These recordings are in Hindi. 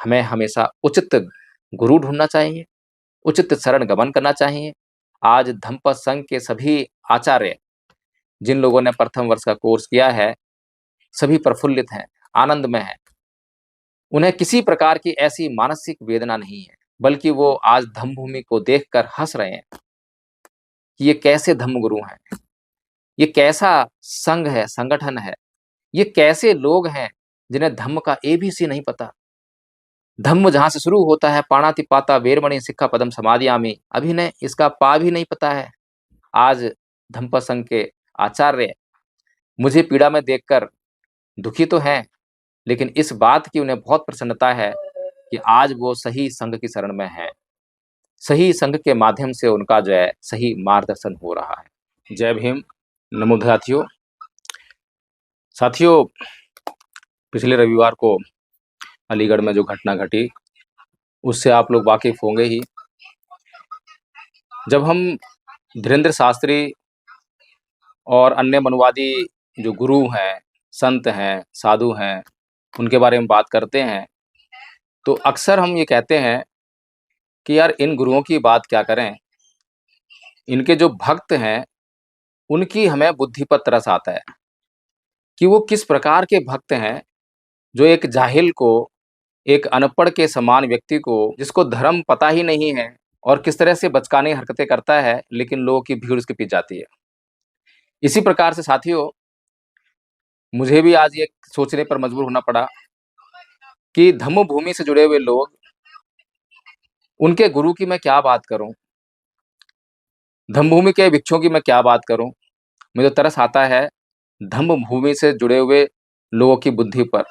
हमें हमेशा उचित गुरु ढूँढना चाहिए, उचित शरण गमन करना चाहिए। आज धम्म संघ के सभी आचार्य, जिन लोगों ने प्रथम वर्ष का कोर्स किया है, सभी प्रफुल्लित हैं, आनंद में हैं। उन्हें किसी प्रकार की ऐसी मानसिक वेदना नहीं है, बल्कि वो आज धम्म भूमि को देखकर हँस रहे हैं कि ये कैसे धम्म गुरु हैं, ये कैसा संघ है, संगठन है, ये कैसे लोग हैं जिन्हें धम्म का एबीसी नहीं पता। धम्म जहाँ से शुरू होता है, पाणातिपाता वेरमणि सिक्खापदम समादियामि, अभी ने इसका पा भी नहीं पता है। आज धम्म संघ के आचार्य मुझे पीड़ा में देखकर दुखी तो हैं, लेकिन इस बात की उन्हें बहुत प्रसन्नता है कि आज वो सही संघ की शरण में हैं। सही संघ के माध्यम से उनका जो है सही मार्गदर्शन हो रहा है। जय भीम, नमो साथियों। साथियों, पिछले रविवार को अलीगढ़ में जो घटना घटी, उससे आप लोग वाकिफ होंगे ही। जब हम धीरेन्द्र शास्त्री और अन्य मनुवादी जो गुरु हैं, संत हैं, साधु हैं, उनके बारे में बात करते हैं, तो अक्सर हम ये कहते हैं कि यार इन गुरुओं की बात क्या करें, इनके जो भक्त हैं उनकी हमें बुद्धि पर तरस आता है कि वो किस प्रकार के भक्त हैं जो एक जाहिल को, एक अनपढ़ के समान व्यक्ति को, जिसको धर्म पता ही नहीं है और किस तरह से बचकाने हरकतें करता है, लेकिन लोगों की भीड़ उसके पीछे जाती है। इसी प्रकार से साथियों, मुझे भी आज ये सोचने पर मजबूर होना पड़ा कि धम्म भूमि से जुड़े हुए लोग, उनके गुरु की मैं क्या बात करूं, धम्म भूमि के भिक्षुओं की मैं क्या बात करूं। मुझे तरस आता है धम्म भूमि से जुड़े हुए लोगों की बुद्धि पर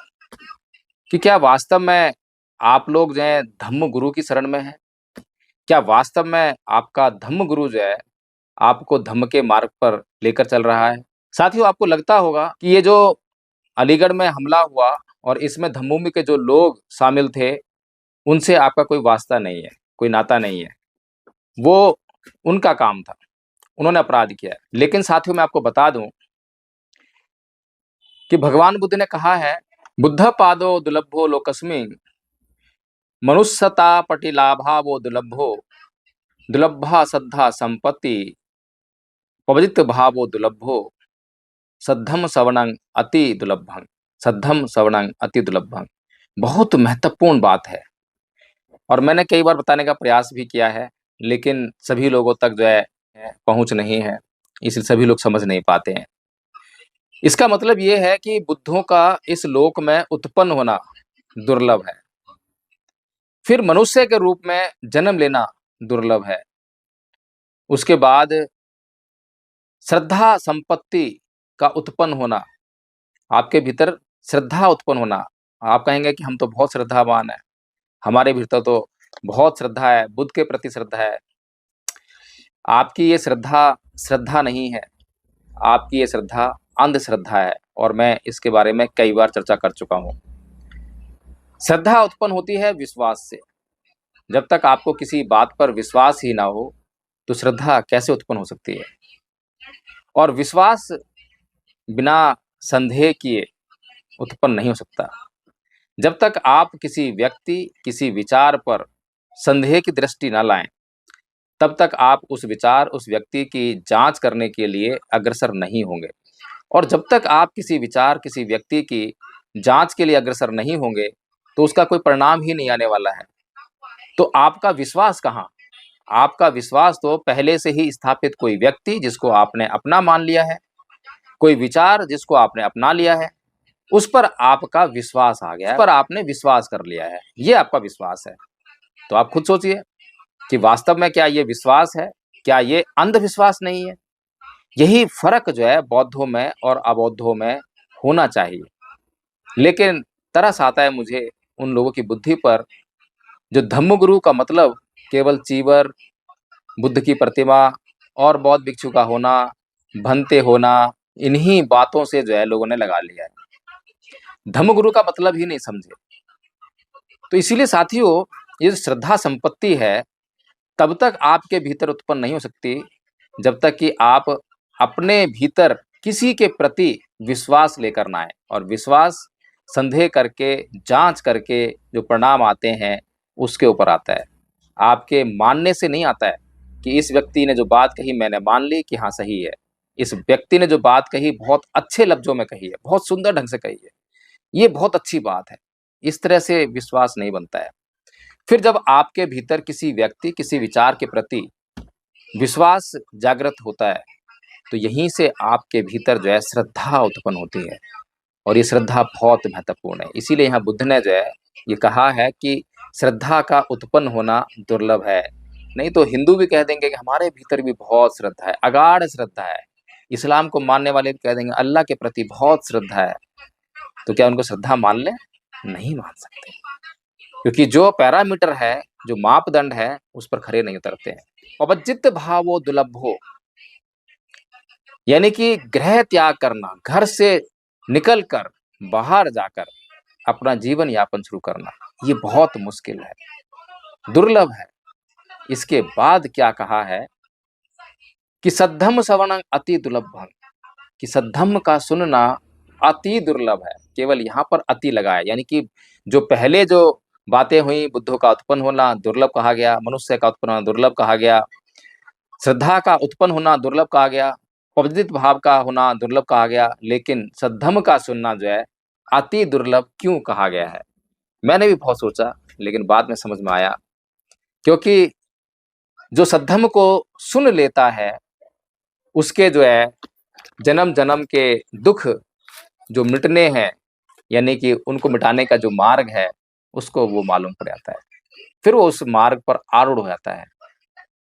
कि क्या वास्तव में आप लोग जो है धम्म गुरु की शरण में हैं? क्या वास्तव में आपका धम्म गुरु जो है आपको धम्म के मार्ग पर लेकर चल रहा है? साथियों, आपको लगता होगा कि ये जो अलीगढ़ में हमला हुआ और इसमें धम्म भूमि के जो लोग शामिल थे, उनसे आपका कोई वास्ता नहीं है, कोई नाता नहीं है। वो उनका काम था, उन्होंने अपराध किया है। लेकिन साथियों, मैं आपको बता दूं कि भगवान बुद्ध ने कहा है, बुद्ध पादो दुलभो लोकस्मिन् मनुष्यता पटिलाभावो दुलभो दुलभा सद्धा संपत्ति पवजित भावो दुलभो सद्धम सवर्णं अति दुलभं, सद्धम सवर्णं अति दुलभं। बहुत महत्वपूर्ण बात है और मैंने कई बार बताने का प्रयास भी किया है, लेकिन सभी लोगों तक जो है पहुंच नहीं है, इसलिए सभी लोग समझ नहीं पाते हैं। इसका मतलब ये है कि बुद्धों का इस लोक में उत्पन्न होना दुर्लभ है, फिर मनुष्य के रूप में जन्म लेना दुर्लभ है, उसके बाद श्रद्धा संपत्ति का उत्पन्न होना, आपके भीतर श्रद्धा उत्पन्न होना। आप कहेंगे कि हम तो बहुत श्रद्धावान हैं, हमारे भीतर तो बहुत श्रद्धा है, बुद्ध के प्रति श्रद्धा है। आपकी ये श्रद्धा श्रद्धा नहीं है, आपकी ये श्रद्धा अंधश्रद्धा है और मैं इसके बारे में कई बार चर्चा कर चुका हूं। श्रद्धा उत्पन्न होती है विश्वास से। जब तक आपको किसी बात पर विश्वास ही ना हो, तो श्रद्धा कैसे उत्पन्न हो सकती है? और विश्वास बिना संदेह किए उत्पन्न नहीं हो सकता। जब तक आप किसी व्यक्ति, किसी विचार पर संदेह की दृष्टि न लाएं, तब तक आप उस विचार, उस व्यक्ति की जांच करने के लिए अग्रसर नहीं होंगे। और जब तक आप किसी विचार, किसी व्यक्ति की जांच के लिए अग्रसर नहीं होंगे, तो उसका कोई परिणाम ही नहीं आने वाला है। तो आपका विश्वास कहाँ? आपका विश्वास तो पहले से ही स्थापित कोई व्यक्ति जिसको आपने अपना मान लिया है, कोई विचार जिसको आपने अपना लिया है, उस पर आपका विश्वास आ गया है, उस पर आपने विश्वास कर लिया है, ये आपका विश्वास है। तो आप खुद सोचिए कि वास्तव में क्या ये विश्वास है? क्या ये अंधविश्वास नहीं है? यही फर्क जो है बौद्धों में और अबौद्धों में होना चाहिए। लेकिन तरस आता है मुझे उन लोगों की बुद्धि पर जो धम्म गुरु का मतलब केवल चीवर, बुद्ध की प्रतिमा और बौद्ध भिक्षु का होना, भंते होना, इन्हीं बातों से जो है लोगों ने लगा लिया है, धम्म गुरु का मतलब ही नहीं समझे। तो इसीलिए साथियों, ये श्रद्धा संपत्ति है, तब तक आपके भीतर उत्पन्न नहीं हो सकती जब तक कि आप अपने भीतर किसी के प्रति विश्वास लेकर ना आए। और विश्वास संदेह करके, जांच करके जो परिणाम आते हैं उसके ऊपर आता है। आपके मानने से नहीं आता है कि इस व्यक्ति ने जो बात कही मैंने मान ली कि हाँ सही है, इस व्यक्ति ने जो बात कही बहुत अच्छे लफ्जों में कही है, बहुत सुंदर ढंग से कही है, ये बहुत अच्छी बात है। इस तरह से विश्वास नहीं बनता है। फिर जब आपके भीतर किसी व्यक्ति, किसी विचार के प्रति विश्वास जागृत होता है, तो यहीं से आपके भीतर जो है श्रद्धा उत्पन्न होती है, और ये श्रद्धा बहुत महत्वपूर्ण है। इसीलिए यहाँ बुद्ध ने जो है ये कहा है कि श्रद्धा का उत्पन्न होना दुर्लभ है। नहीं तो हिंदू भी कह देंगे कि हमारे भीतर भी बहुत श्रद्धा है, अगाढ़ श्रद्धा है। इस्लाम को मानने वाले भी कह देंगे अल्लाह के प्रति बहुत श्रद्धा है। तो क्या उनको श्रद्धा मान ले? नहीं मान सकते, क्योंकि जो पैरामीटर है, जो मापदंड है, उस पर खरे नहीं उतरते हैं। पवज्जित भावो दुलभो, यानी कि गृह त्याग करना, घर से निकलकर बाहर जाकर अपना जीवन यापन शुरू करना, ये बहुत मुश्किल है, दुर्लभ है। इसके बाद क्या कहा है कि सद्धम्म श्रवणं अति दुर्लभम, कि सद्धम्म का सुनना अति दुर्लभ है। केवल यहाँ पर अति लगा है, यानी कि जो पहले जो बातें हुई, बुद्धों का उत्पन्न होना दुर्लभ कहा गया, मनुष्य का उत्पन्न होना दुर्लभ कहा गया, श्रद्धा का उत्पन्न होना दुर्लभ कहा गया, पवित्र भाव का होना दुर्लभ कहा गया, लेकिन सद्धम्म का सुनना जो है अति दुर्लभ क्यों कहा गया है? मैंने भी बहुत सोचा, लेकिन बाद में समझ में आया, क्योंकि जो सद्धम्म को सुन लेता है उसके जो है जन्म जन्म के दुख जो मिटने हैं, यानी कि उनको मिटाने का जो मार्ग है, उसको वो मालूम पड़ जाता है। फिर वो उस मार्ग पर आरूढ़ हो जाता है।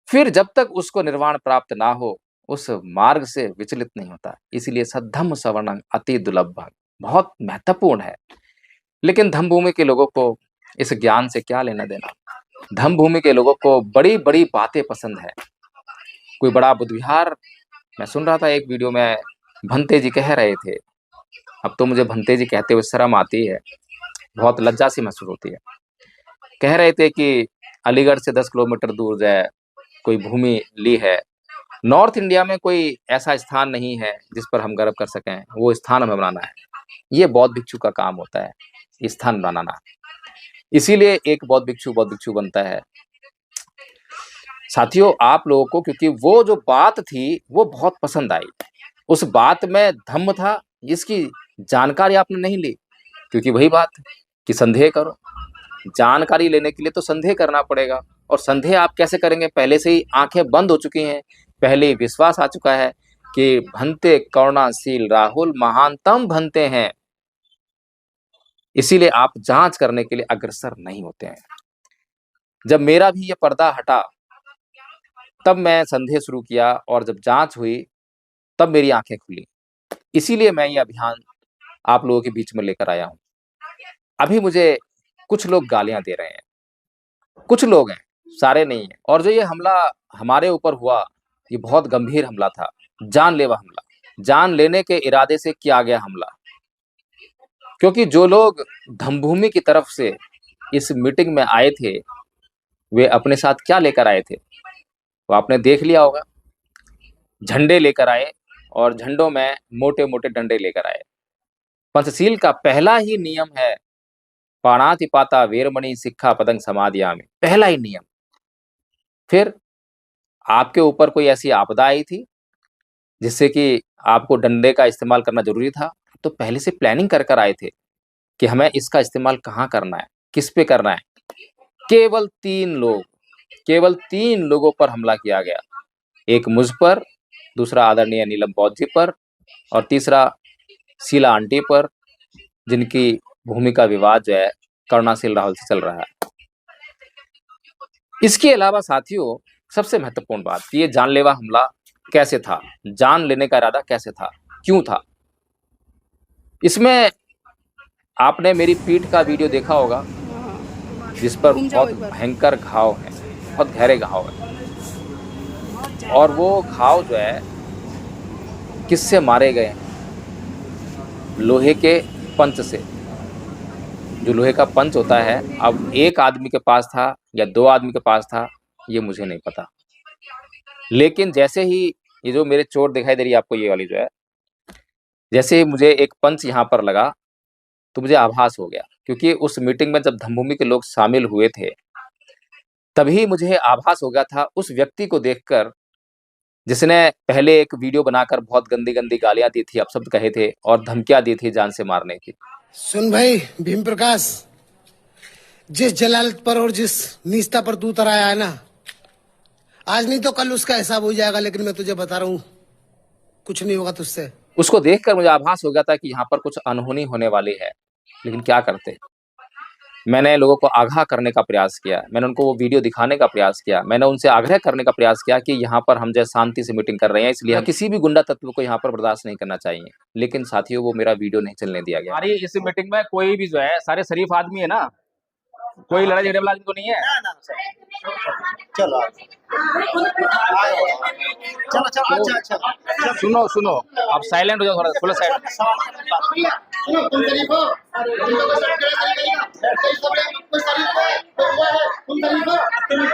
फिर जब तक उसको निर्वाण प्राप्त ना हो, उस मार्ग से विचलित नहीं होता। इसलिए सद्धम्म श्रवणं अति दुर्लभम बहुत महत्वपूर्ण है। लेकिन धम्म भूमि के लोगों को इस ज्ञान से क्या लेना देना? धम्म भूमि के लोगों को बड़ी बड़ी बातें पसंद है। कोई बड़ा बुद्ध विहार, मैं सुन रहा था एक वीडियो में, भंते जी कह रहे थे, अब तो मुझे भंते जी कहते हुए शर्म आती है, बहुत लज्जा सी महसूस होती है। कह रहे थे कि अलीगढ़ से 10 किलोमीटर दूर जो है कोई भूमि ली है। नॉर्थ इंडिया में कोई ऐसा स्थान नहीं है जिस पर हम गर्व कर सकें, वो स्थान हमें बनाना है। ये बौद्ध भिक्षु का काम होता है, स्थान बनाना। इसीलिए एक बौद्ध भिक्षु बनता है। साथियों, आप लोगों को क्योंकि वो जो बात थी वो बहुत पसंद आई, उस बात में धम्म था, इसकी जानकारी आपने नहीं ली, क्योंकि वही बात कि संदेह करो। जानकारी लेने के लिए तो संदेह करना पड़ेगा, और संदेह आप कैसे करेंगे? पहले से ही आंखें बंद हो चुकी हैं, पहले ही विश्वास आ चुका है कि भंते करुणाशील राहुल महानतम भंते हैं। इसीलिए आप जांच करने के लिए अग्रसर नहीं होते हैं। जब मेरा भी ये पर्दा हटा, तब मैं संदेह शुरू किया, और जब जांच हुई तब मेरी आंखें खुली। इसीलिए मैं ये अभियान आप लोगों के बीच में लेकर आया हूं। अभी मुझे कुछ लोग गालियां दे रहे हैं, कुछ लोग हैं, सारे नहीं हैं। और जो ये हमला हमारे ऊपर हुआ, ये बहुत गंभीर हमला था, जानलेवा हमला, जान लेने के इरादे से किया गया हमला। क्योंकि जो लोग धम्मभूमि की तरफ से इस मीटिंग में आए थे, वे अपने साथ क्या लेकर आए थे वो आपने देख लिया होगा। झंडे लेकर आए, और झंडों में मोटे मोटे डंडे लेकर आए। पंचशील का पहला ही नियम है पाणातिपाता वेरमणि सिक्खा पदं समादियामि, पहला ही नियम। फिर आपके ऊपर कोई ऐसी आपदा आई थी जिससे कि आपको डंडे का इस्तेमाल करना जरूरी था, तो पहले से प्लानिंग कर कर आए थे कि हमें इसका इस्तेमाल कहाँ करना है, किस पे करना है। केवल तीन लोगों पर हमला किया गया, एक मुझ पर, दूसरा आदरणीय नीलम बौद्ध जी पर, और तीसरा शीला आंटी पर, जिनकी भूमि का विवाद जो है करुणाशील राहुल से चल रहा है। इसके अलावा साथियों, सबसे महत्वपूर्ण बात कि ये जानलेवा हमला कैसे था, जान लेने का इरादा कैसे था, क्यों था। इसमें आपने मेरी पीठ का वीडियो देखा होगा, जिस पर बहुत भयंकर घाव है, बहुत गहरे घाव है। और वो घाव जो है किससे मारे गए? लोहे के पंच से। जो लोहे का पंच होता है, अब एक आदमी के पास था या 2 आदमी के पास था, ये मुझे नहीं पता। लेकिन जैसे ही ये जो मेरे चोट दिखाई दे रही है आपको, ये वाली जो है, जैसे ही मुझे एक पंच यहाँ पर लगा, तो मुझे आभास हो गया, क्योंकि उस मीटिंग में जब धम्मभूमि के लोग शामिल हुए थे, तभी मुझे आभास हो गया था उस व्यक्ति को देखकर, जिसने पहले एक वीडियो बनाकर बहुत गंदी-गंदी गालियाँ दी थी, अपशब्द कहे थे और धमकियाँ दी थी जान से मारने की। सुन भाई भीम प्रकाश, जिस जलालत पर और जिस नीचता पर तू उतर आया है ना, आज नहीं तो कल उसका हिसाब हो जाएगा। लेकिन मैं तुझे बता रहा हूँ, कुछ नहीं होगा तुझसे। उसको देखकर मुझे आभास हो गया था कि यहाँ पर कुछ अनहोनी होने वाली है, लेकिन क्या करते? मैंने लोगों को आगाह करने का प्रयास किया, मैंने उनको वो वीडियो दिखाने का प्रयास किया, मैंने उनसे आग्रह करने का प्रयास किया कि यहाँ पर हम जो है शांति से मीटिंग कर रहे हैं, इसलिए किसी भी गुंडा तत्व को यहाँ पर बर्दाश्त नहीं करना चाहिए। लेकिन साथियों, वो मेरा वीडियो नहीं चलने दिया गया। हमारी इस मीटिंग में कोई भी जो है सारे शरीफ आदमी है ना, कोई लड़ाई झगड़े वाला आदमी तो नहीं है। चलो चलो चलो अच्छा सुनो सुनो, आप साइलेंट हो जाओ, थोड़ा फुल साइलेंट।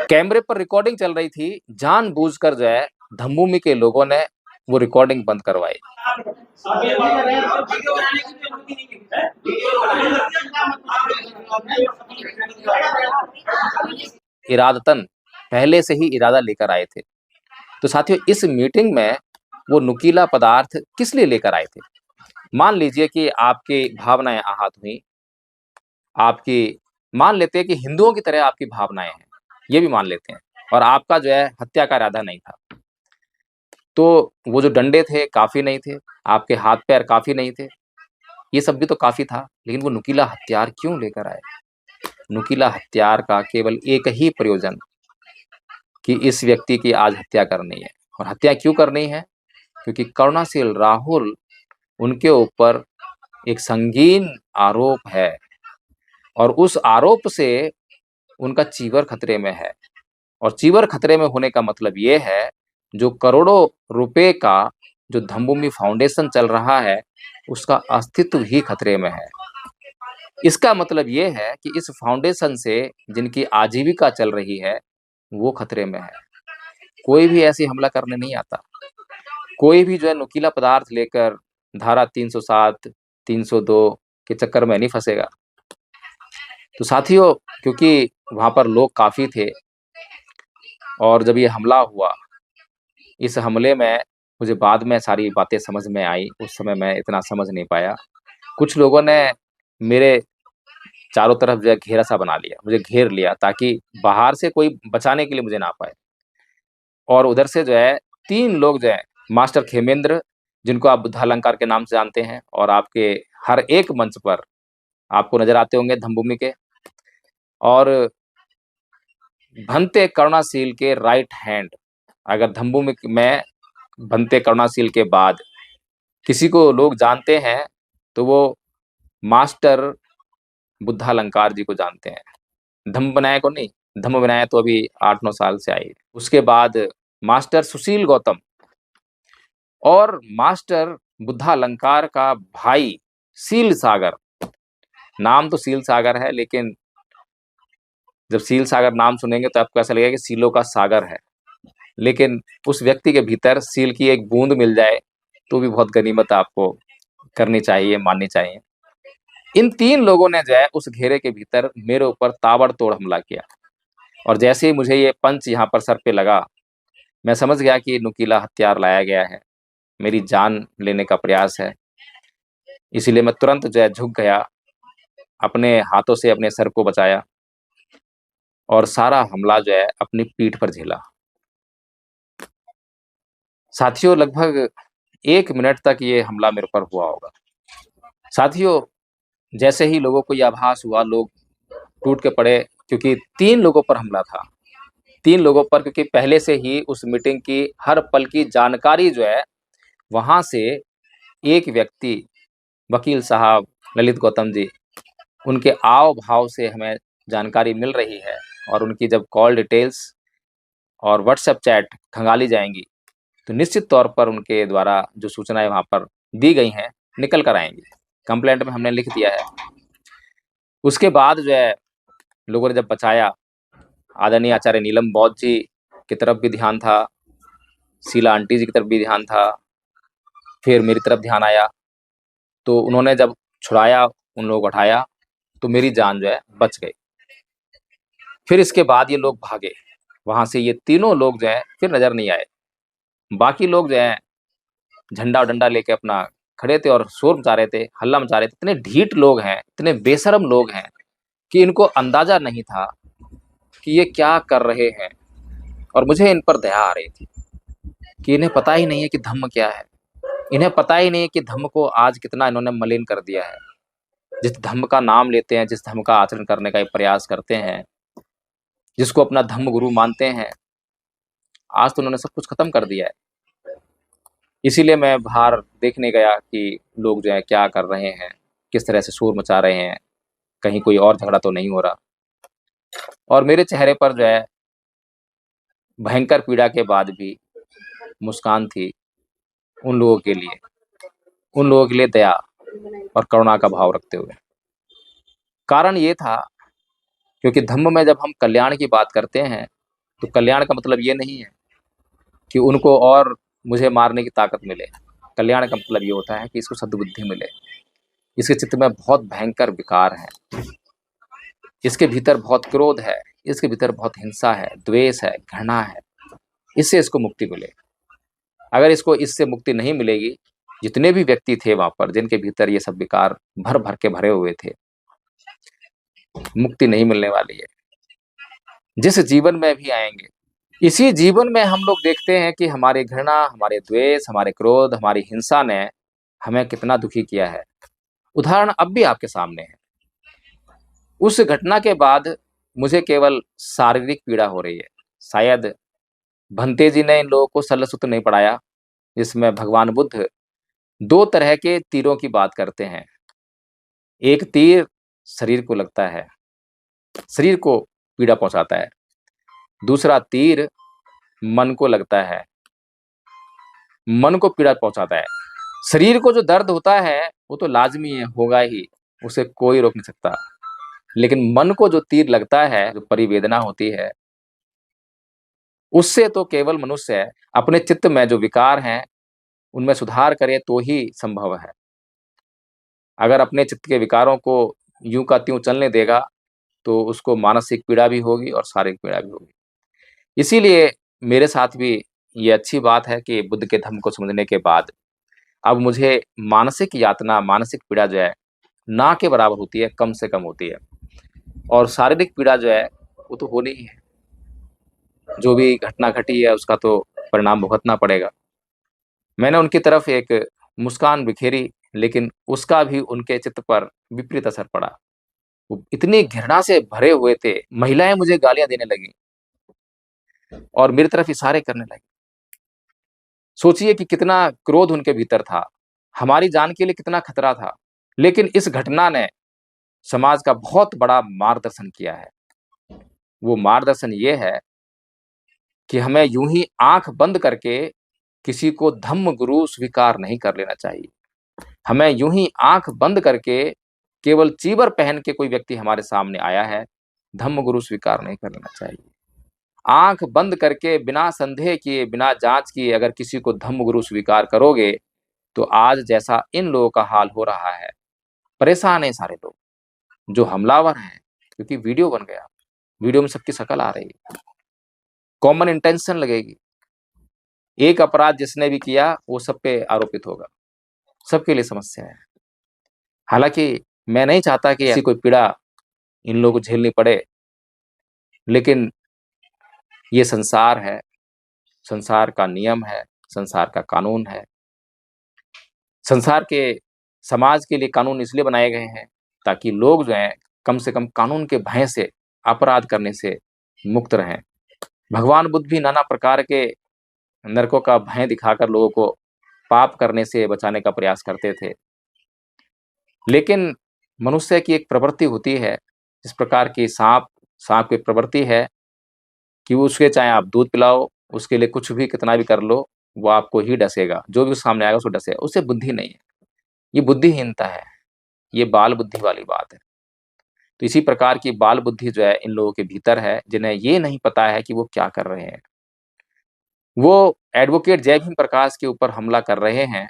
कैमरे पर रिकॉर्डिंग चल रही थी, जानबूझकर जो है धम्मभूमि के लोगों ने वो रिकॉर्डिंग बंद करवाई। इरादतन पहले से ही इरादा लेकर आए थे। तो साथियों, इस मीटिंग में वो नुकीला पदार्थ किस लिए लेकर आए थे? मान लीजिए कि आपकी भावनाएं आहत हुई, आपकी मान लेते हैं कि हिंदुओं की तरह आपकी भावनाएं हैं, ये भी मान लेते हैं, और आपका जो है हत्या का इरादा नहीं था, तो वो जो डंडे थे काफी नहीं थे, आपके हाथ पैर काफी नहीं थे, ये सब भी तो काफी था, लेकिन वो नुकीला हथियार क्यों लेकर आए? नुकीला हथियार का केवल एक ही प्रयोजन कि इस व्यक्ति की आज हत्या करनी है। और हत्या क्यों करनी है? क्योंकि करुणाशील राहुल, उनके ऊपर एक संगीन आरोप है और उस आरोप से उनका चीवर खतरे में है। और चीवर खतरे में होने का मतलब ये है, जो करोड़ों रुपए का जो धम्मभूमि फाउंडेशन चल रहा है, उसका अस्तित्व ही खतरे में है। इसका मतलब ये है कि इस फाउंडेशन से जिनकी आजीविका चल रही है, वो खतरे में है। कोई भी ऐसी हमला करने नहीं आता। कोई भी जो है नुकीला पदार्थ लेकर धारा 307, 302 के चक्कर में नहीं फंसेगा। तो साथियों, क्योंकि वहाँ पर लोग काफ़ी थे और जब ये हमला हुआ, इस हमले में मुझे बाद में सारी बातें समझ में आई, उस समय मैं इतना समझ नहीं पाया। कुछ लोगों ने मेरे चारों तरफ जो है घेरा-सा बना लिया, मुझे घेर लिया ताकि बाहर से कोई बचाने के लिए मुझे ना पाए। और उधर से जो है 3 लोग जो हैं, मास्टर खेमेंद्र, जिनको आप बुद्धालंकार के नाम से जानते हैं और आपके हर एक मंच पर आपको नज़र आते होंगे धम्मभूमि के, और भंते करुणाशील के राइट हैंड। अगर धम्मभूमि में भंते करुणाशील के बाद किसी को लोग जानते हैं, तो वो मास्टर बुद्धालंकार जी को जानते हैं। धम्म बनाया को नहीं, धम्म बनाया तो अभी 8-9 साल से आई। उसके बाद मास्टर सुशील गौतम और मास्टर बुद्धालंकार का भाई सील सागर। नाम तो सील सागर है, लेकिन जब सील सागर नाम सुनेंगे तो आपको ऐसा लगेगा कि सीलों का सागर है, लेकिन उस व्यक्ति के भीतर सील की एक बूंद मिल जाए तो भी बहुत गनीमत आपको करनी चाहिए, माननी चाहिए। इन 3 लोगों ने जो है उस घेरे के भीतर मेरे ऊपर ताबड़तोड़ हमला किया, और जैसे ही मुझे ये पंच यहाँ पर सर पे लगा, मैं समझ गया कि नुकीला हथियार लाया गया है, मेरी जान लेने का प्रयास है। इसीलिए मैं तुरंत जो है झुक गया, अपने हाथों से अपने सर को बचाया और सारा हमला जो है अपनी पीठ पर झेला। साथियों, लगभग 1 मिनट तक ये हमला मेरे पर हुआ होगा। साथियों, जैसे ही लोगों को ये आभास हुआ, लोग टूट के पड़े, क्योंकि 3 लोगों पर हमला था। 3 लोगों पर, क्योंकि पहले से ही उस मीटिंग की हर पल की जानकारी जो है, वहाँ से एक व्यक्ति, वकील साहब ललित गौतम जी, उनके आव-भाव से हमें जानकारी मिल रही है, और उनकी जब कॉल डिटेल्स और व्हाट्सएप चैट खंगाली जाएँगी, तो निश्चित तौर पर उनके द्वारा जो सूचनाएँ वहाँ पर दी गई हैं, निकल कर आएँगी। कंप्लेंट में हमने लिख दिया है। उसके बाद जो है लोगों ने जब बचाया, आदरणीय आचार्य नीलम बौद्ध जी की तरफ भी ध्यान था, शीला आंटी जी की तरफ भी ध्यान था, फिर मेरी तरफ ध्यान आया, तो उन्होंने जब छुड़ाया, उन लोगों को उठाया तो मेरी जान जो है बच गई। फिर इसके बाद ये लोग भागे वहां से, ये तीनों लोग जो है फिर नजर नहीं आए। बाकी लोग जो है झंडा डंडा लेके अपना खड़े थे और शोर मचा रहे थे, हल्ला मचा रहे थे। इतने ढीठ लोग हैं, इतने बेशरम लोग हैं कि इनको अंदाजा नहीं था कि ये क्या कर रहे हैं। और मुझे इन पर दया आ रही थी कि इन्हें पता ही नहीं है कि धम्म क्या है। इन्हें पता ही नहीं है कि धम्म को आज कितना इन्होंने मलिन कर दिया है। जिस धम्म का नाम लेते हैं, जिस धम्म का आचरण करने का ये प्रयास करते हैं, जिसको अपना धम्म गुरु मानते हैं, आज तो उन्होंने सब कुछ खत्म कर दिया है। इसीलिए मैं बाहर देखने गया कि लोग जो है क्या कर रहे हैं, किस तरह से शोर मचा रहे हैं, कहीं कोई और झगड़ा तो नहीं हो रहा। और मेरे चेहरे पर जो है भयंकर पीड़ा के बाद भी मुस्कान थी उन लोगों के लिए, उन लोगों के लिए दया और करुणा का भाव रखते हुए। कारण ये था क्योंकि धम्म में जब हम कल्याण की बात करते हैं तो कल्याण का मतलब ये नहीं है कि उनको और मुझे मारने की ताकत मिले। कल्याण का मतलब ये होता है कि इसको सद्बुद्धि मिले। इसके चित्त में बहुत भयंकर विकार है, इसके भीतर बहुत क्रोध है, इसके भीतर बहुत हिंसा है, द्वेष है, घृणा है। इससे इसको मुक्ति मिले। अगर इसको इससे मुक्ति नहीं मिलेगी, जितने भी व्यक्ति थे वहां पर जिनके भीतर ये सब विकार भर भर के भरे हुए थे, मुक्ति नहीं मिलने वाली है। जिस जीवन में भी आएंगे, इसी जीवन में हम लोग देखते हैं कि हमारी घृणा, हमारे द्वेष, हमारे क्रोध, हमारी हिंसा ने हमें कितना दुखी किया है। उदाहरण अब भी आपके सामने है। उस घटना के बाद मुझे केवल शारीरिक पीड़ा हो रही है। शायद भंते जी ने इन लोगों को शल्यसूत्र नहीं पढ़ाया, जिसमें भगवान बुद्ध दो तरह के तीरों की बात करते हैं। एक तीर शरीर को लगता है, शरीर को पीड़ा पहुंचाता है। दूसरा तीर मन को लगता है, मन को पीड़ा पहुंचाता है। शरीर को जो दर्द होता है वो तो लाजमी है, होगा ही, उसे कोई रोक नहीं सकता। लेकिन मन को जो तीर लगता है, जो परिवेदना होती है, उससे तो केवल मनुष्य अपने चित्त में जो विकार हैं उनमें सुधार करे तो ही संभव है। अगर अपने चित्त के विकारों को यूं का त्यों चलने देगा तो उसको मानसिक पीड़ा भी होगी और शारीरिक पीड़ा भी होगी। इसीलिए मेरे साथ भी ये अच्छी बात है कि बुद्ध के धम्म को समझने के बाद अब मुझे मानसिक यातना, मानसिक पीड़ा जो है ना के बराबर होती है, कम से कम होती है। और शारीरिक पीड़ा जो है वो तो होनी ही है। जो भी घटना घटी है उसका तो परिणाम भुगतना पड़ेगा। मैंने उनकी तरफ एक मुस्कान बिखेरी, लेकिन उसका भी उनके चित्त पर विपरीत असर पड़ा। वो इतनी घृणा से भरे हुए थे, महिलाएं मुझे गालियां देने लगी और मेरी तरफ इशारे करने लगी। सोचिए कि कितना क्रोध उनके भीतर था, हमारी जान के लिए कितना खतरा था। लेकिन इस घटना ने समाज का बहुत बड़ा मार्गदर्शन किया है। वो मार्गदर्शन ये है कि हमें यूं ही आंख बंद करके किसी को धम्म गुरु स्वीकार नहीं कर लेना चाहिए। हमें यूं ही आंख बंद करके केवल चीवर पहन के कोई व्यक्ति हमारे सामने आया है, धम्म गुरु स्वीकार नहीं कर लेना चाहिए। आंख बंद करके बिना संदेह किए, बिना जांच किए अगर किसी को धम्म गुरु स्वीकार करोगे तो आज जैसा इन लोगों का हाल हो रहा है, परेशान है सारे लोग जो हमलावर हैं, क्योंकि वीडियो बन गया, वीडियो में सबकी शक्ल आ रही है, कॉमन इंटेंशन लगेगी। एक अपराध जिसने भी किया वो सब पे आरोपित होगा, सबके लिए समस्या है। हालांकि मैं नहीं चाहता कि ऐसी कोई पीड़ा इन लोगों को झेलनी पड़े, लेकिन ये संसार है, संसार का नियम है, संसार का कानून है। संसार के समाज के लिए कानून इसलिए बनाए गए हैं ताकि लोग जो हैं कम से कम कानून के भय से, अपराध करने से मुक्त रहें। भगवान बुद्ध भी नाना प्रकार के नरकों का भय दिखाकर लोगों को पाप करने से बचाने का प्रयास करते थे। लेकिन मनुष्य की एक प्रवृत्ति होती है, जिस प्रकार की सांप की प्रवृत्ति है कि उसके चाहे आप दूध पिलाओ, उसके लिए कुछ भी कितना भी कर लो, वो आपको ही डसेगा, जो भी सामने आएगा उसको डसेगा। उससे बुद्धि नहीं है, ये बुद्धिहीनता है, ये बाल बुद्धि वाली बात है। तो इसी प्रकार की बाल बुद्धि जो है इन लोगों के भीतर है, जिन्हें ये नहीं पता है कि वो क्या कर रहे हैं। वो एडवोकेट जय भीम प्रकाश के ऊपर हमला कर रहे हैं,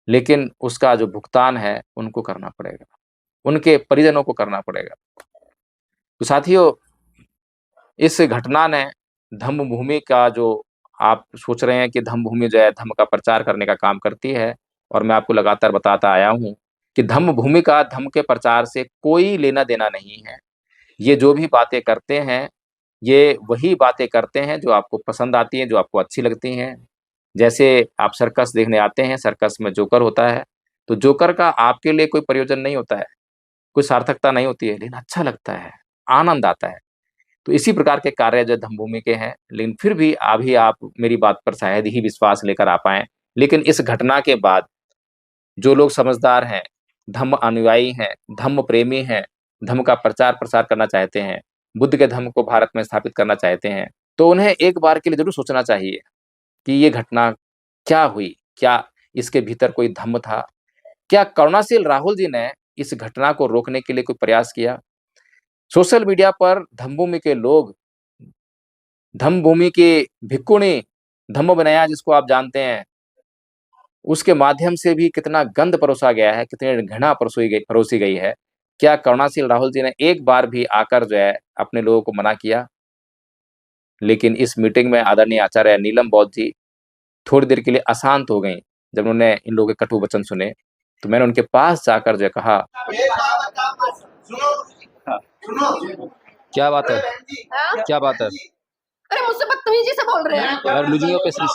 लेकिन उसका जो भुगतान है उनको करना पड़ेगा। उनके परिजनों को करना पड़ेगा। तो साथियों, इस घटना ने धम्म भूमि का, जो आप सोच रहे हैं कि धम्म भूमि जो है धम्म का प्रचार करने का काम करती है, और मैं आपको लगातार बताता आया हूं कि धम्म भूमि का धम्म के प्रचार से कोई लेना देना नहीं है। ये जो भी बातें करते हैं, ये वही बातें करते हैं जो आपको पसंद आती हैं, जो आपको अच्छी लगती हैं। जैसे आप सर्कस देखने आते हैं, सर्कस में जोकर होता है, तो जोकर का आपके लिए कोई प्रयोजन नहीं होता है, कोई सार्थकता नहीं होती है, लेकिन अच्छा लगता है, आनंद आता है। तो इसी प्रकार के कार्य जो धम्मभूमि के हैं, लेकिन फिर भी अभी आप मेरी बात पर शायद ही विश्वास लेकर आ पाएँ। लेकिन इस घटना के बाद जो लोग समझदार हैं, धम्म अनुयायी हैं, धम्म प्रेमी हैं, धम्म का प्रचार-प्रसार करना चाहते हैं, बुद्ध के धम्म को भारत में स्थापित करना चाहते हैं, तो उन्हें एक बार के लिए ज़रूर सोचना चाहिए कि ये घटना क्या हुई? क्या इसके भीतर कोई धम्म था? क्या करुणाशील राहुल जी ने इस घटना को रोकने के लिए कोई प्रयास किया? सोशल मीडिया पर धम्मभूमि के लोग, धम्मभूमि की भिक्षुणी, धम्म बनया जिसको आप जानते हैं, उसके माध्यम से भी कितना गंध परोसा गया है, कितनी घृणा परोसी गई है। क्या करुणाशील राहुल जी ने एक बार भी आकर जो है अपने लोगों को मना किया? लेकिन इस मीटिंग में आदरणीय आचार्य नीलम बौद्ध जी थोड़ी देर के लिए अशांत हो गईं, जब उन्होंने इन लोगों के कटु वचन सुने। तो मैंने उनके पास जाकर जो है कहा, क्या बात है? हाँ? क्या बात है? अरे मुझसे बदतमीजी से बोल रहे हैं। You are losing your patience.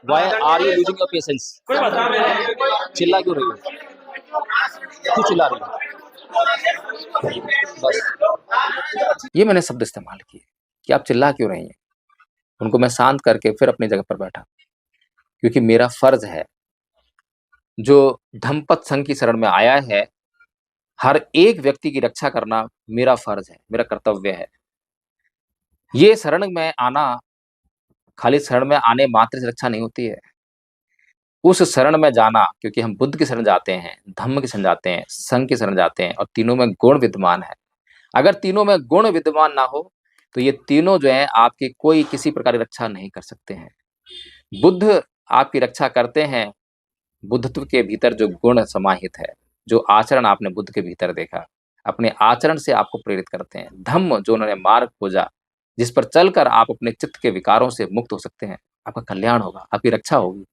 Why are you losing your patience? चिल्ला क्यों रही हो? क्यों चिल्ला रही हो? बस ये मैंने शब्द इस्तेमाल किए कि आप चिल्ला क्यों रही हैं। उनको मैं शांत करके फिर अपनी जगह पर बैठा, क्योंकि मेरा फर्ज है, जो धम्मपद संघ की शरण में आया है, हर एक व्यक्ति की रक्षा करना मेरा फर्ज है, मेरा कर्तव्य है। ये शरण में आना खाली शरण में आने मात्र से रक्षा नहीं होती है। उस शरण में जाना, क्योंकि हम बुद्ध की शरण जाते हैं, धम्म की शरण जाते हैं, संघ की शरण जाते हैं, और तीनों में गुण विद्यमान है। अगर तीनों में गुण विद्यमान ना हो, तो ये तीनों जो है आपकी कोई किसी प्रकार की रक्षा नहीं कर सकते हैं। बुद्ध आपकी रक्षा करते हैं, बुद्धत्व के भीतर जो गुण समाहित है, जो आचरण आपने बुद्ध के भीतर देखा, अपने आचरण से आपको प्रेरित करते हैं। धम्म जो उन्होंने मार्ग खोजा, जिस पर चलकर आप अपने चित्त के विकारों से मुक्त हो सकते हैं, आपका कल्याण होगा, आपकी रक्षा होगी।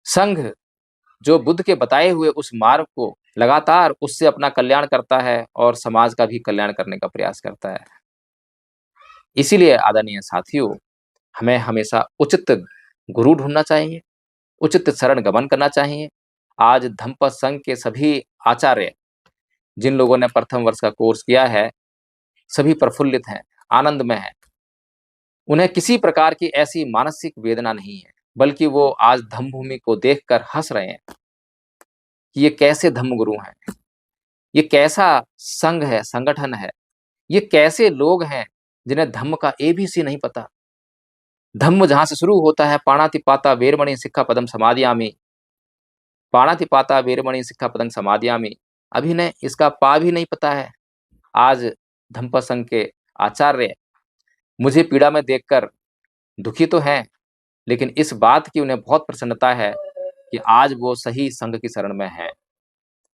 संघ जो बुद्ध के बताए हुए उस मार्ग को लगातार उससे अपना कल्याण करता है और समाज का भी कल्याण करने का प्रयास करता है। इसीलिए आदरणीय साथियों, हमें हमेशा उचित गुरु ढूंढना चाहिए, उचित शरण गमन करना चाहिए। आज धम्मपद संघ के सभी आचार्य, जिन लोगों ने प्रथम वर्ष का कोर्स किया है, सभी प्रफुल्लित हैं, आनंद में हैं। उन्हें किसी प्रकार की ऐसी मानसिक वेदना नहीं है, बल्कि वो आज धम्मभूमि को देखकर हंस रहे हैं कि ये कैसे धम्मगुरु हैं, ये कैसा संघ है, संगठन है, ये कैसे लोग हैं जिन्हें धम्म का एबीसी नहीं पता। धम्म जहां से शुरू होता है, पाणातिपाता वेरमणि सिक्खापदम समादियामि, पाणातिपाता वेरमणि सिक्खापदम समादियामि, अभी ने इसका पा भी नहीं पता है। आज धम्मपद संघ के आचार्य मुझे पीड़ा में देखकर दुखी तो हैं, लेकिन इस बात की उन्हें बहुत प्रसन्नता है कि आज वो सही संघ की शरण में हैं।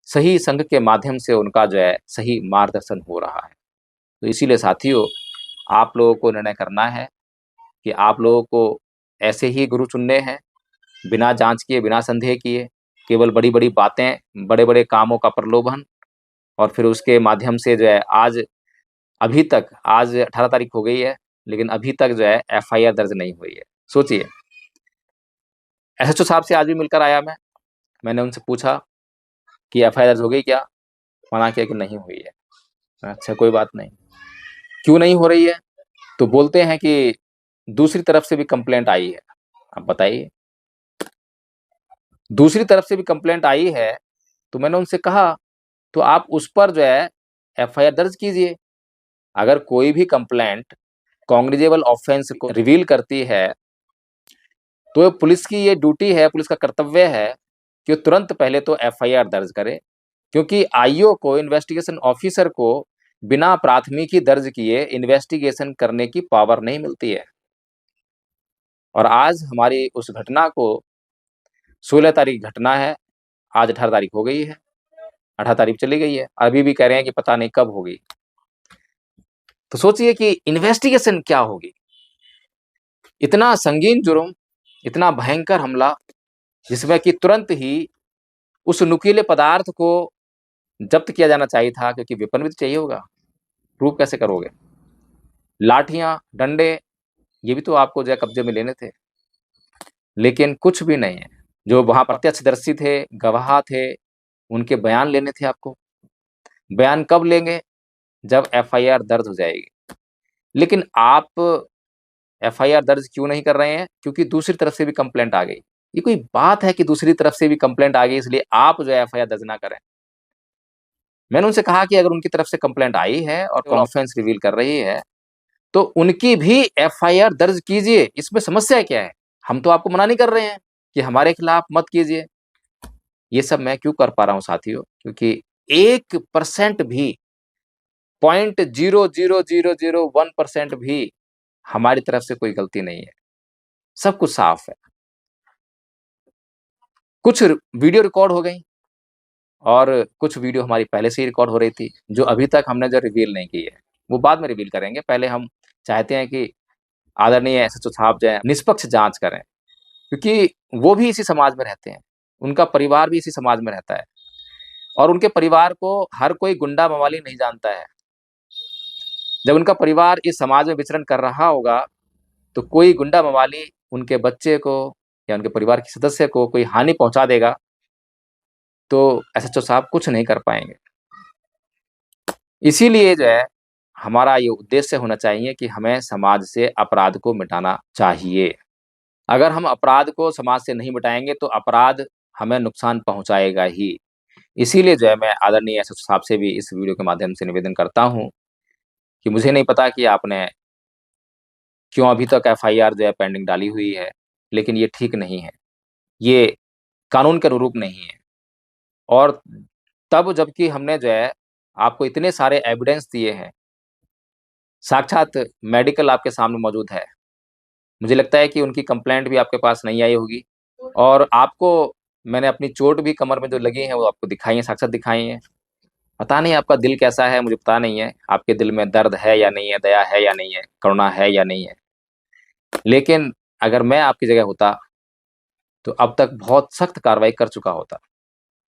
सही संघ के माध्यम से उनका जो है सही मार्गदर्शन हो रहा है। तो इसीलिए साथियों, आप लोगों को निर्णय करना है कि आप लोगों को ऐसे ही गुरु चुनने हैं, बिना जांच किए, बिना संदेह किए, केवल बड़ी-बड़ी बातें, बड़े-बड़े कामों का प्रलोभन, और फिर उसके माध्यम से जो है अभी तक आज 18 तारीख हो गई है, लेकिन अभी तक जो है एफआईआर दर्ज नहीं हुई है। सोचिए, एसएचओ साहब से आज भी मिलकर आया मैंने उनसे पूछा कि एफआईआर दर्ज हो गई क्या? मना किया कि नहीं हुई है। अच्छा, कोई बात नहीं। क्यों नहीं हो रही है? तो बोलते हैं कि दूसरी तरफ से भी कंप्लेंट आई है। अब बताइए, दूसरी तरफ से भी कंप्लेंट आई है, तो मैंने उनसे कहा तो आप उस पर जो है एफआईआर दर्ज कीजिए। अगर कोई भी कंप्लेंट कॉग्निजेबल ऑफेंस को रिवील करती है, तो पुलिस की ये ड्यूटी है, पुलिस का कर्तव्य है कि तुरंत पहले तो एफआईआर दर्ज करे, क्योंकि आईओ को, इन्वेस्टिगेशन ऑफिसर को, बिना प्राथमिकी दर्ज किए इन्वेस्टिगेशन करने की पावर नहीं मिलती है। और आज हमारी उस घटना को 16 तारीख घटना है, आज 18 तारीख हो गई है। 18 तारीख चली गई है, अभी भी कह रहे हैं कि पता नहीं कब होगी। तो सोचिए कि इन्वेस्टिगेशन क्या होगी। इतना संगीन जुर्म, इतना भयंकर हमला, जिसमें कि तुरंत ही उस नुकीले पदार्थ को जब्त किया जाना चाहिए था, क्योंकि वेपन भी तो चाहिए होगा। प्रूफ कैसे करोगे? लाठियां, डंडे, ये भी तो आपको जो है कब्जे में लेने थे, लेकिन कुछ भी नहीं है। जो वहां प्रत्यक्षदर्शी थे, गवाह थे, उनके बयान लेने थे आपको। बयान कब लेंगे? जब एफआईआर दर्ज हो जाएगी। लेकिन आप एफआईआर दर्ज क्यों नहीं कर रहे हैं? क्योंकि दूसरी तरफ से भी कंप्लेंट आ गई। ये कोई बात है कि दूसरी तरफ से भी कंप्लेंट आ गई इसलिए आप जो है एफआईआर दर्ज ना करें? मैंने उनसे कहा कि अगर उनकी तरफ से कंप्लेंट आई है और कॉन्फ्रेंस रिवील कर रही है, तो उनकी भी एफआईआर दर्ज कीजिए। इसमें समस्या क्या है? हम तो आपको मना नहीं कर रहे हैं कि हमारे खिलाफ मत कीजिए। ये सब मैं क्यों कर पा रहा हूं साथियों? क्योंकि 1% भी, 0.00001% भी हमारी तरफ से कोई गलती नहीं है। सब कुछ साफ है। कुछ वीडियो रिकॉर्ड हो गई और कुछ वीडियो हमारी पहले से ही रिकॉर्ड हो रही थी, जो अभी तक हमने जो रिवील नहीं की है, वो बाद में रिवील करेंगे। पहले हम चाहते हैं कि आदरणीय एसएचओ साहब जो है निष्पक्ष जांच करें, क्योंकि वो भी इसी समाज में रहते हैं, उनका परिवार भी इसी समाज में रहता है, और उनके परिवार को हर कोई गुंडा मवाली नहीं जानता है। जब उनका परिवार इस समाज में विचरण कर रहा होगा, तो कोई गुंडा मवाली उनके बच्चे को या उनके परिवार के सदस्य को कोई हानि पहुंचा देगा, तो एसएचओ साहब कुछ नहीं कर पाएंगे। इसीलिए जो है हमारा ये उद्देश्य होना चाहिए कि हमें समाज से अपराध को मिटाना चाहिए। अगर हम अपराध को समाज से नहीं मिटाएंगे तो अपराध हमें नुकसान पहुंचाएगा ही। इसीलिए जो है मैं आदरणीय एसएचओ साहब से भी इस वीडियो के माध्यम से निवेदन करता हूं कि मुझे नहीं पता कि आपने क्यों अभी तक एफआईआर जो है पेंडिंग डाली हुई है, लेकिन ये ठीक नहीं है, ये कानून के अनुरूप नहीं है। और तब जबकि हमने जो है आपको इतने सारे एविडेंस दिए हैं, साक्षात मेडिकल आपके सामने मौजूद है। मुझे लगता है कि उनकी कंप्लेंट भी आपके पास नहीं आई होगी, और आपको मैंने अपनी चोट भी कमर में जो लगी है वो आपको दिखाई है, साक्षात दिखाई है। पता नहीं आपका दिल कैसा है, मुझे पता नहीं है आपके दिल में दर्द है या नहीं है, दया है या नहीं है, करुणा है या नहीं है। लेकिन अगर मैं आपकी जगह होता तो अब तक बहुत सख्त कार्रवाई कर चुका होता,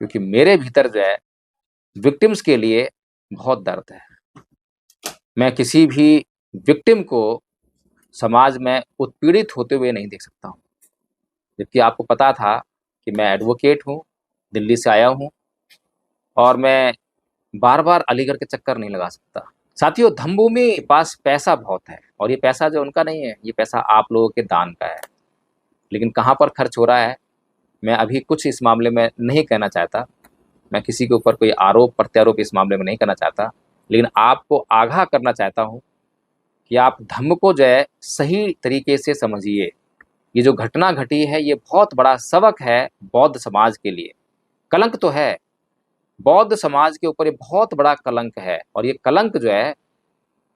क्योंकि मेरे भीतर जो है विक्टिम्स के लिए बहुत दर्द है। मैं किसी भी विक्टिम को समाज में उत्पीड़ित होते हुए नहीं देख सकता हूँ। जबकि आपको पता था कि मैं एडवोकेट हूँ, दिल्ली से आया हूँ, और मैं बार-बार अलीगढ़ के चक्कर नहीं लगा सकता। साथियों, धम्मभूमि के पास पैसा बहुत है, और ये पैसा जो उनका नहीं है, ये पैसा आप लोगों के दान का है। लेकिन कहाँ पर खर्च हो रहा है, मैं अभी कुछ इस मामले में नहीं कहना चाहता। मैं किसी के ऊपर कोई आरोप प्रत्यारोप इस मामले में नहीं करना चाहता, लेकिन आपको आगाह करना चाहता हूँ कि आप धम्म को जो है सही तरीके से समझिए। ये जो घटना घटी है, ये बहुत बड़ा सबक है बौद्ध समाज के लिए। कलंक तो है, बौद्ध समाज के ऊपर ये बहुत बड़ा कलंक है, और ये कलंक जो है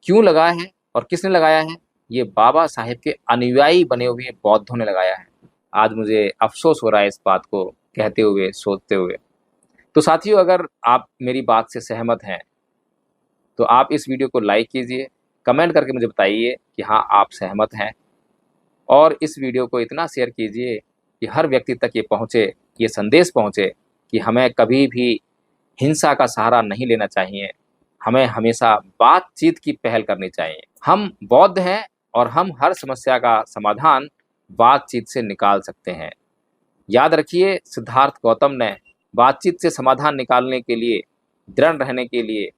क्यों लगा है और किसने लगाया है? ये बाबा साहेब के अनुयायी बने हुए बौद्धों ने लगाया है। आज मुझे अफसोस हो रहा है इस बात को कहते हुए, सोचते हुए। तो साथियों, अगर आप मेरी बात से सहमत हैं तो आप इस वीडियो को लाइक कीजिए, कमेंट करके मुझे बताइए कि हाँ, आप सहमत हैं, और इस वीडियो को इतना शेयर कीजिए कि हर व्यक्ति तक ये पहुँचे, ये संदेश पहुँचे कि हमें कभी भी हिंसा का सहारा नहीं लेना चाहिए। हमें हमेशा बातचीत की पहल करनी चाहिए। हम बौद्ध हैं और हम हर समस्या का समाधान बातचीत से निकाल सकते हैं। याद रखिए, सिद्धार्थ गौतम ने बातचीत से समाधान निकालने के लिए, दृढ़ रहने के लिए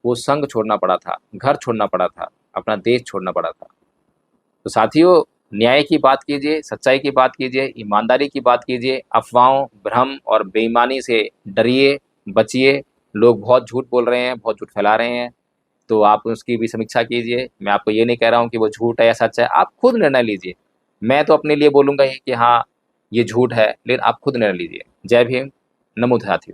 वो संघ छोड़ना पड़ा था, घर छोड़ना पड़ा था, अपना देश छोड़ना पड़ा था। तो साथियों, न्याय की बात कीजिए, सच्चाई की बात कीजिए, ईमानदारी की बात कीजिए। अफवाहों, भ्रम और बेईमानी से डरिए, बचिए। लोग बहुत झूठ बोल रहे हैं, बहुत झूठ फैला रहे हैं, तो आप उसकी भी समीक्षा कीजिए। मैं आपको ये नहीं कह रहा हूँ कि वो झूठ है या सच है, आप खुद निर्णय लीजिए। मैं तो अपने लिए बोलूँगा ही कि हाँ, ये झूठ है, लेकिन आप खुद निर्णय लीजिए। जय भीम, नमो साथियों।